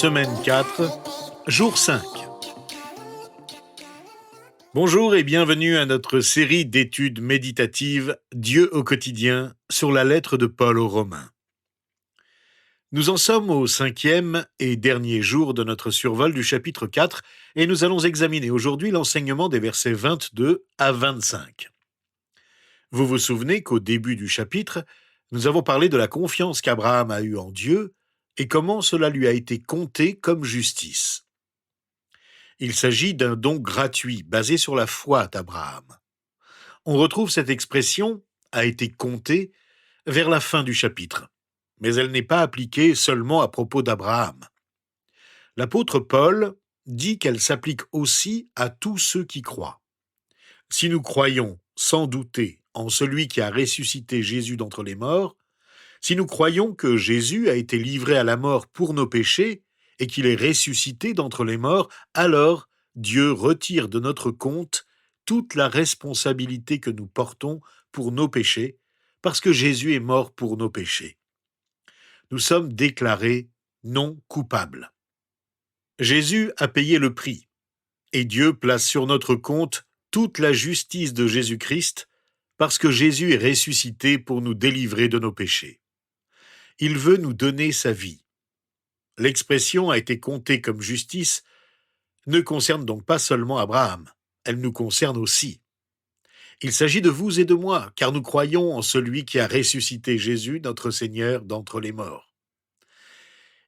semaine 4, jour 5. Bonjour et bienvenue à notre série d'études méditatives Dieu au quotidien sur la lettre de Paul aux Romains. Nous en sommes au 5e et dernier jour de notre survol du chapitre 4 et nous allons examiner aujourd'hui l'enseignement des versets 22 à 25. Vous vous souvenez qu'au début du chapitre, nous avons parlé de la confiance qu'Abraham a eue en Dieu et comment cela lui a été compté comme justice. Il s'agit d'un don gratuit basé sur la foi d'Abraham. On retrouve cette expression « a été compté » vers la fin du chapitre, mais elle n'est pas appliquée seulement à propos d'Abraham. L'apôtre Paul dit qu'elle s'applique aussi à tous ceux qui croient. Si nous croyons sans douter en celui qui a ressuscité Jésus d'entre les morts, si nous croyons que Jésus a été livré à la mort pour nos péchés et qu'il est ressuscité d'entre les morts, alors Dieu retire de notre compte toute la responsabilité que nous portons pour nos péchés, parce que Jésus est mort pour nos péchés. Nous sommes déclarés non coupables. Jésus a payé le prix, et Dieu place sur notre compte toute la justice de Jésus-Christ, parce que Jésus est ressuscité pour nous délivrer de nos péchés. Il veut nous donner sa vie. L'expression a été comptée comme justice ne concerne donc pas seulement Abraham, elle nous concerne aussi. Il s'agit de vous et de moi, car nous croyons en celui qui a ressuscité Jésus, notre Seigneur, d'entre les morts.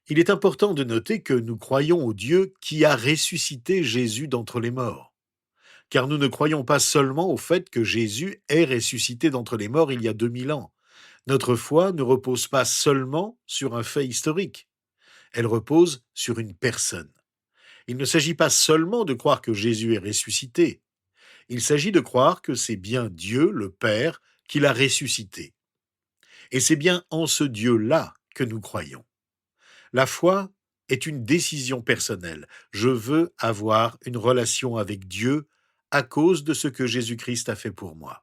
Il est important de noter que nous croyons au Dieu qui a ressuscité Jésus d'entre les morts, car nous ne croyons pas seulement au fait que Jésus est ressuscité d'entre les morts il y a 2000 ans. Notre foi ne repose pas seulement sur un fait historique, elle repose sur une personne. Il ne s'agit pas seulement de croire que Jésus est ressuscité, il s'agit de croire que c'est bien Dieu, le Père, qui l'a ressuscité. Et c'est bien en ce Dieu-là que nous croyons. La foi est une décision personnelle. Je veux avoir une relation avec Dieu à cause de ce que Jésus-Christ a fait pour moi.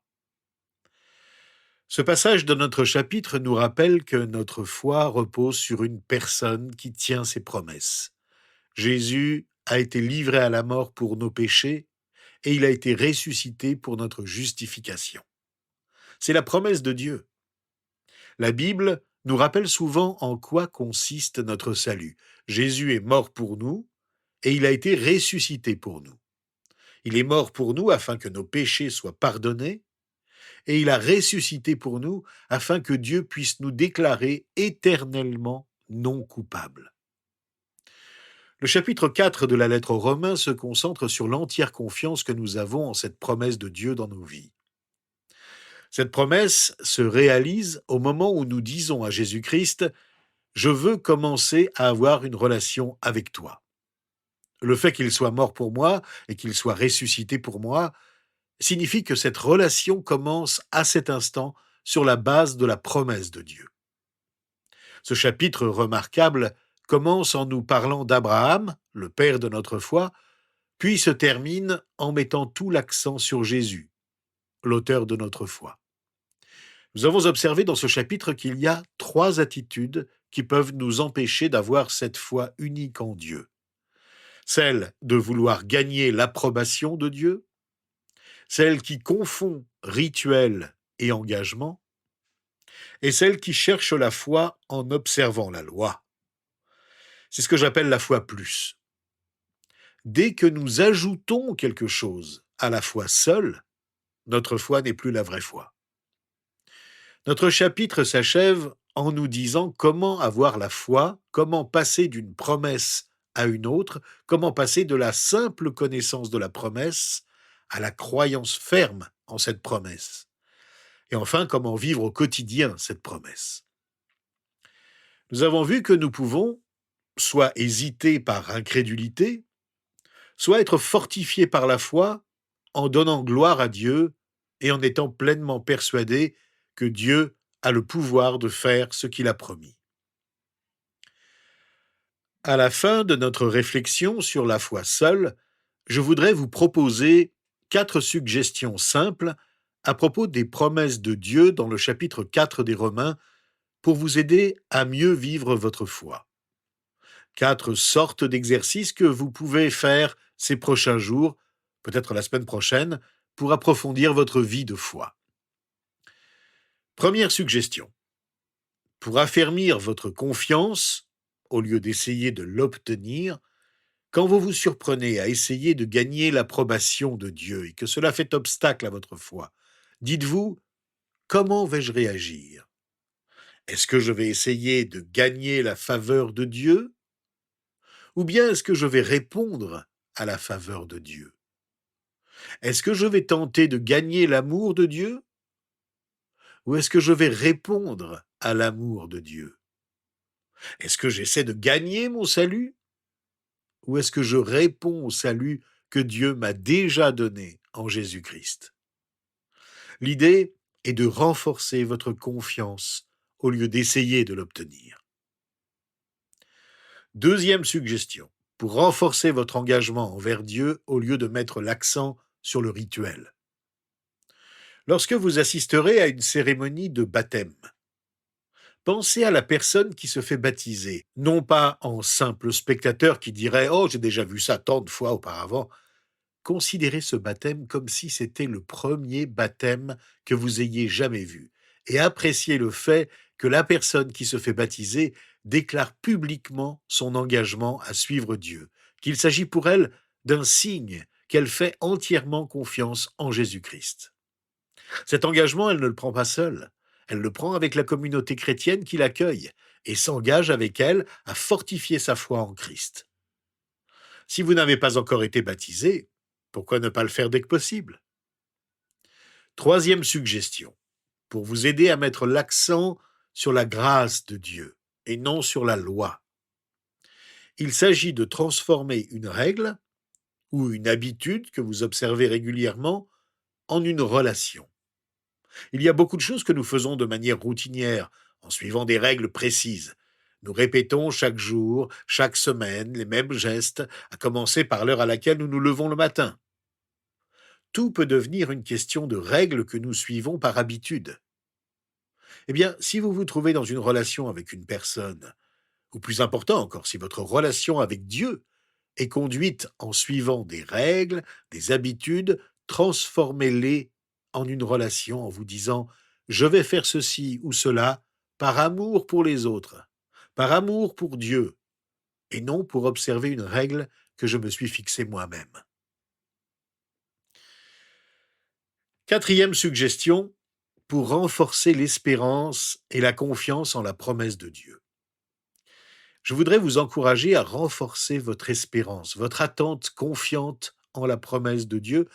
Ce passage de notre chapitre nous rappelle que notre foi repose sur une personne qui tient ses promesses. Jésus a été livré à la mort pour nos péchés et il a été ressuscité pour notre justification. C'est la promesse de Dieu. La Bible nous rappelle souvent en quoi consiste notre salut. Jésus est mort pour nous et il a été ressuscité pour nous. Il est mort pour nous afin que nos péchés soient pardonnés et il a ressuscité pour nous afin que Dieu puisse nous déclarer éternellement non coupables. Le chapitre 4 de la lettre aux Romains se concentre sur l'entière confiance que nous avons en cette promesse de Dieu dans nos vies. Cette promesse se réalise au moment où nous disons à Jésus-Christ « Je veux commencer à avoir une relation avec toi ». Le fait qu'il soit mort pour moi et qu'il soit ressuscité pour moi signifie que cette relation commence à cet instant sur la base de la promesse de Dieu. Ce chapitre remarquable commence en nous parlant d'Abraham, le père de notre foi, puis se termine en mettant tout l'accent sur Jésus, l'auteur de notre foi. Nous avons observé dans ce chapitre qu'il y a 3 attitudes qui peuvent nous empêcher d'avoir cette foi unique en Dieu. Celle de vouloir gagner l'approbation de Dieu, celle qui confond rituel et engagement, et celle qui cherche la foi en observant la loi. C'est ce que j'appelle la foi plus. Dès que nous ajoutons quelque chose à la foi seule, notre foi n'est plus la vraie foi. Notre chapitre s'achève en nous disant comment avoir la foi, comment passer d'une promesse à une autre, comment passer de la simple connaissance de la promesse à la croyance ferme en cette promesse. Et enfin, comment vivre au quotidien cette promesse. Nous avons vu que nous pouvons soit hésiter par incrédulité, soit être fortifiés par la foi en donnant gloire à Dieu et en étant pleinement persuadés que Dieu a le pouvoir de faire ce qu'il a promis. À la fin de notre réflexion sur la foi seule, je voudrais vous proposer 4 suggestions simples à propos des promesses de Dieu dans le chapitre 4 des Romains pour vous aider à mieux vivre votre foi. 4 sortes d'exercices que vous pouvez faire ces prochains jours, peut-être la semaine prochaine, pour approfondir votre vie de foi. Première suggestion. Pour affermir votre confiance, au lieu d'essayer de l'obtenir, quand vous vous surprenez à essayer de gagner l'approbation de Dieu et que cela fait obstacle à votre foi, dites-vous, comment vais-je réagir? Est-ce que je vais essayer de gagner la faveur de Dieu? Ou bien est-ce que je vais répondre à la faveur de Dieu? Est-ce que je vais tenter de gagner l'amour de Dieu? Ou est-ce que je vais répondre à l'amour de Dieu? Est-ce que j'essaie de gagner mon salut? Ou est-ce que je réponds au salut que Dieu m'a déjà donné en Jésus-Christ? L'idée est de renforcer votre confiance au lieu d'essayer de l'obtenir. Deuxième suggestion, pour renforcer votre engagement envers Dieu au lieu de mettre l'accent sur le rituel. Lorsque vous assisterez à une cérémonie de baptême, pensez à la personne qui se fait baptiser, non pas en simple spectateur qui dirait « Oh, j'ai déjà vu ça tant de fois auparavant ». Considérez ce baptême comme si c'était le premier baptême que vous ayez jamais vu et appréciez le fait que la personne qui se fait baptiser déclare publiquement son engagement à suivre Dieu, qu'il s'agit pour elle d'un signe qu'elle fait entièrement confiance en Jésus-Christ. Cet engagement, elle ne le prend pas seule, elle le prend avec la communauté chrétienne qui l'accueille et s'engage avec elle à fortifier sa foi en Christ. Si vous n'avez pas encore été baptisé, pourquoi ne pas le faire dès que possible? Troisième suggestion, pour vous aider à mettre l'accent sur la grâce de Dieu et non sur la loi. Il s'agit de transformer une règle ou une habitude que vous observez régulièrement en une relation. Il y a beaucoup de choses que nous faisons de manière routinière, en suivant des règles précises. Nous répétons chaque jour, chaque semaine, les mêmes gestes, à commencer par l'heure à laquelle nous nous levons le matin. Tout peut devenir une question de règles que nous suivons par habitude. Eh bien, si vous vous trouvez dans une relation avec une personne, ou plus important encore, si votre relation avec Dieu est conduite en suivant des règles, des habitudes, transformez-les en une relation en vous disant « Je vais faire ceci ou cela par amour pour les autres, par amour pour Dieu, et non pour observer une règle que je me suis fixée moi-même. » Quatrième suggestion, pour renforcer l'espérance et la confiance en la promesse de Dieu. Je voudrais vous encourager à renforcer votre espérance, votre attente confiante en la promesse de Dieu,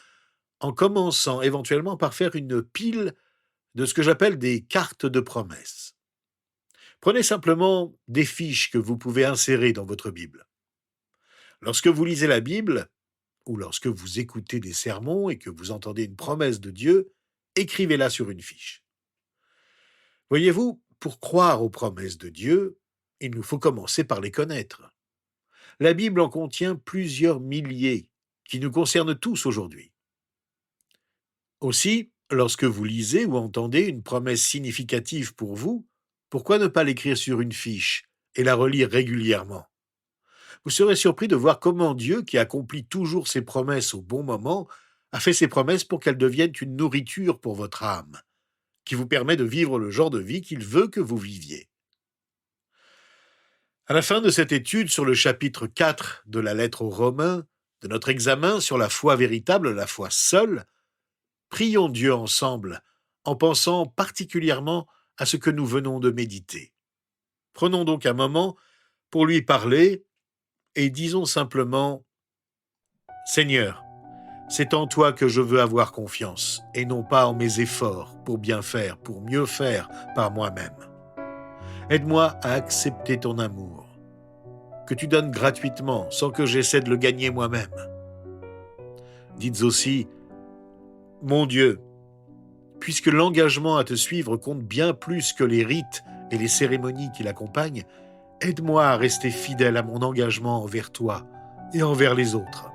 en commençant éventuellement par faire une pile de ce que j'appelle des cartes de promesses. Prenez simplement des fiches que vous pouvez insérer dans votre Bible. Lorsque vous lisez la Bible, ou lorsque vous écoutez des sermons et que vous entendez une promesse de Dieu, écrivez-la sur une fiche. Voyez-vous, pour croire aux promesses de Dieu, il nous faut commencer par les connaître. La Bible en contient plusieurs milliers qui nous concernent tous aujourd'hui. Aussi, lorsque vous lisez ou entendez une promesse significative pour vous, pourquoi ne pas l'écrire sur une fiche et la relire régulièrement? Vous serez surpris de voir comment Dieu, qui accomplit toujours ses promesses au bon moment, a fait ses promesses pour qu'elles deviennent une nourriture pour votre âme, qui vous permet de vivre le genre de vie qu'il veut que vous viviez. À la fin de cette étude sur le chapitre 4 de la lettre aux Romains, de notre examen sur la foi véritable, la foi seule, prions Dieu ensemble en pensant particulièrement à ce que nous venons de méditer. Prenons donc un moment pour lui parler et disons simplement « Seigneur, c'est en toi que je veux avoir confiance et non pas en mes efforts pour bien faire, pour mieux faire par moi-même. Aide-moi à accepter ton amour, que tu donnes gratuitement sans que j'essaie de le gagner moi-même. » Dites aussi « Mon Dieu, puisque l'engagement à te suivre compte bien plus que les rites et les cérémonies qui l'accompagnent, aide-moi à rester fidèle à mon engagement envers toi et envers les autres.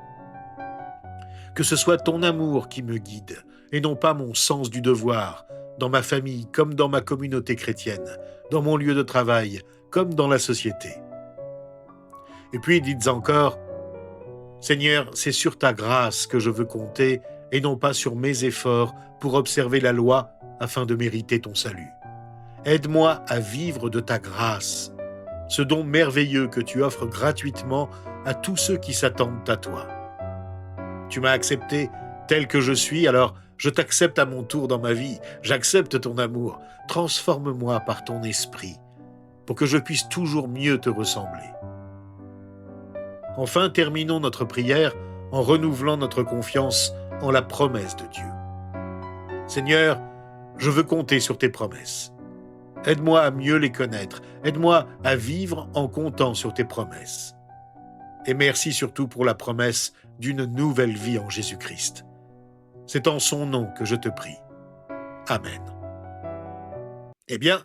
Que ce soit ton amour qui me guide et non pas mon sens du devoir, dans ma famille comme dans ma communauté chrétienne, dans mon lieu de travail comme dans la société. Et puis dites encore, Seigneur, c'est sur ta grâce que je veux compter et non pas sur mes efforts pour observer la loi afin de mériter ton salut. Aide-moi à vivre de ta grâce, ce don merveilleux que tu offres gratuitement à tous ceux qui s'attendent à toi. Tu m'as accepté tel que je suis, alors je t'accepte à mon tour dans ma vie, j'accepte ton amour. Transforme-moi par ton esprit pour que je puisse toujours mieux te ressembler. Enfin, terminons notre prière en renouvelant notre confiance en la promesse de Dieu. Seigneur, je veux compter sur tes promesses. Aide-moi à mieux les connaître. Aide-moi à vivre en comptant sur tes promesses. Et merci surtout pour la promesse d'une nouvelle vie en Jésus-Christ. C'est en son nom que je te prie. Amen. Eh bien,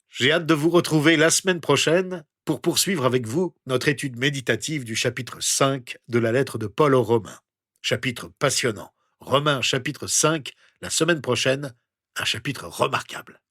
j'ai hâte de vous retrouver la semaine prochaine pour poursuivre avec vous notre étude méditative du chapitre 5 de la lettre de Paul aux Romains. Chapitre passionnant. Romains chapitre 5, la semaine prochaine, un chapitre remarquable.